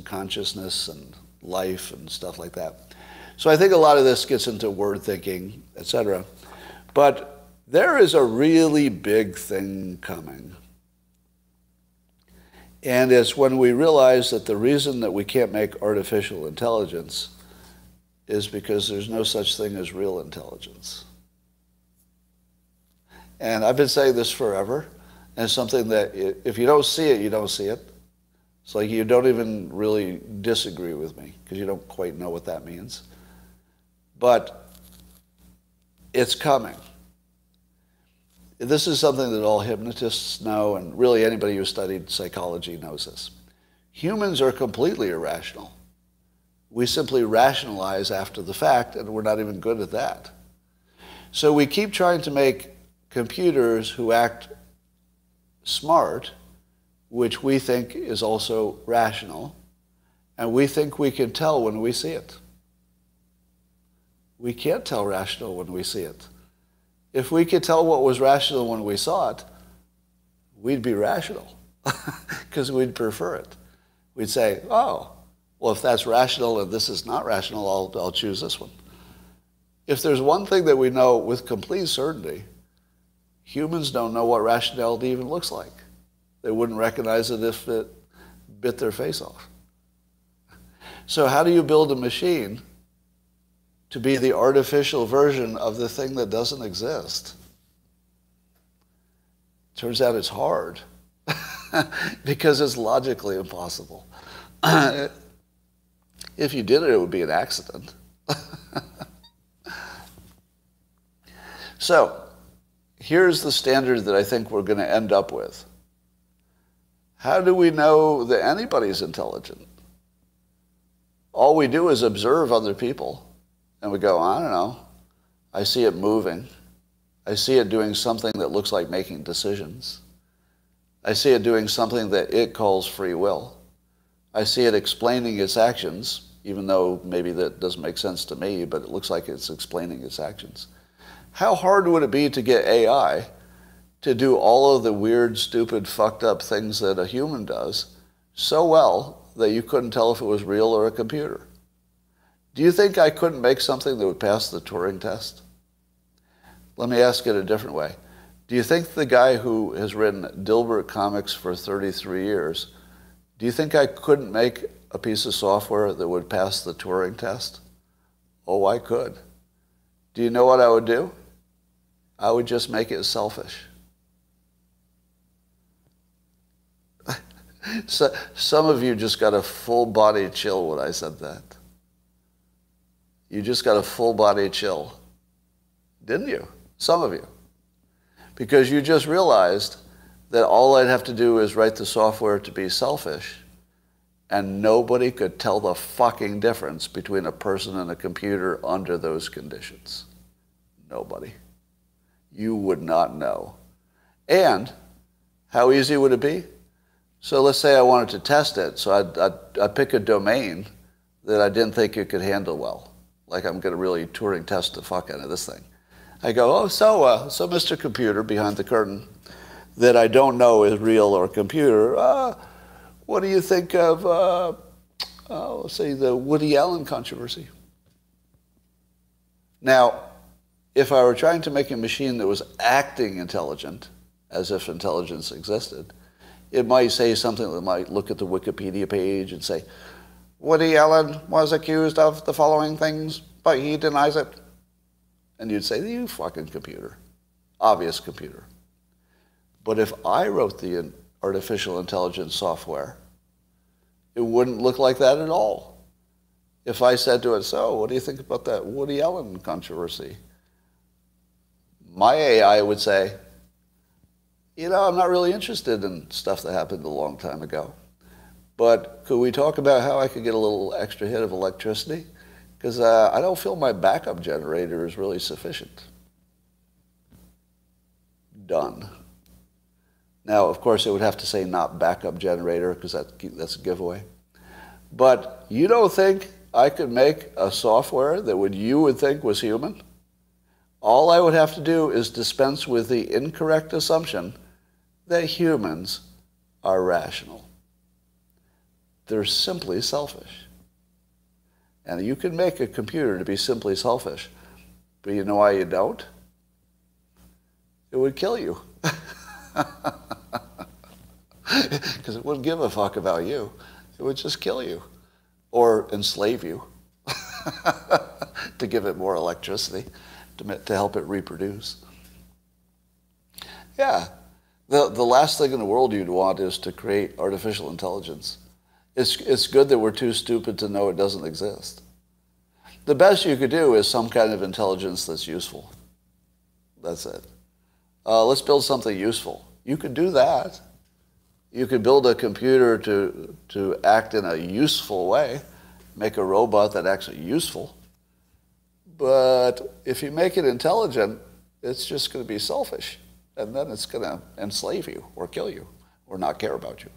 and consciousness and life and stuff like that. So I think a lot of this gets into word thinking, etc. But there is a really big thing coming. And it's when we realize that the reason that we can't make artificial intelligence is because there's no such thing as real intelligence. And I've been saying this forever, and it's something that if you don't see it, you don't see it. It's like you don't even really disagree with me because you don't quite know what that means. But it's coming. This is something that all hypnotists know, and really anybody who studied psychology knows this. Humans are completely irrational. We simply rationalize after the fact, and we're not even good at that. So we keep trying to make computers who act smart, which we think is also rational, and we think we can tell when we see it. We can't tell rational when we see it. If we could tell what was rational when we saw it, we'd be rational because we'd prefer it. We'd say, oh, well, if that's rational and this is not rational, I'll choose this one. If there's one thing that we know with complete certainty, humans don't know what rationality even looks like. They wouldn't recognize it if it bit their face off. So how do you build a machine to be the artificial version of the thing that doesn't exist? Turns out it's hard because it's logically impossible. If you did it, it would be an accident. So here's the standard that I think we're going to end up with. How do we know that anybody's intelligent? All we do is observe other people. And we go, I don't know. I see it moving. I see it doing something that looks like making decisions. I see it doing something that it calls free will. I see it explaining its actions, even though maybe that doesn't make sense to me, but it looks like it's explaining its actions. How hard would it be to get AI to do all of the weird, stupid, fucked up things that a human does so well that you couldn't tell if it was real or a computer? Do you think I couldn't make something that would pass the Turing test? Let me ask it a different way. Do you think the guy who has written Dilbert comics for 33 years, do you think I couldn't make a piece of software that would pass the Turing test? Oh, I could. Do you know what I would do? I would just make it selfish. So, some of you just got a full body chill when I said that. You just got a full body chill, didn't you? Some of you. Because you just realized that all I'd have to do is write the software to be selfish, and nobody could tell the fucking difference between a person and a computer under those conditions. Nobody. You would not know. And how easy would it be? So let's say I wanted to test it, so I'd pick a domain that I didn't think it could handle well. Like I'm going to really Turing test the fuck out of this thing. I go, oh, so Mr. Computer behind the curtain that I don't know is real or computer, what do you think of, let's say, the Woody Allen controversy? Now, if I were trying to make a machine that was acting intelligent, as if intelligence existed, it might say something that might look at the Wikipedia page and say, Woody Allen was accused of the following things, but he denies it. And you'd say, you fucking computer. Obvious computer. But if I wrote the artificial intelligence software, it wouldn't look like that at all. If I said to it, so what do you think about that Woody Allen controversy? My AI would say, you know, I'm not really interested in stuff that happened a long time ago. But could we talk about how I could get a little extra hit of electricity? Because I don't feel my backup generator is really sufficient. Done. Now, of course, it would have to say not backup generator because that's a giveaway. But you don't think I could make a software that you would think was human? All I would have to do is dispense with the incorrect assumption that humans are rational. They're simply selfish. And you can make a computer to be simply selfish, but you know why you don't? It would kill you. Because it wouldn't give a fuck about you. It would just kill you or enslave you to give it more electricity to help it reproduce. Yeah. The last thing in the world you'd want is to create artificial intelligence. It's good that we're too stupid to know it doesn't exist. The best you could do is some kind of intelligence that's useful. That's it. Let's build something useful. You could do that. You could build a computer to act in a useful way, make a robot that acts useful. But if you make it intelligent, it's just going to be selfish. And then it's going to enslave you or kill you or not care about you.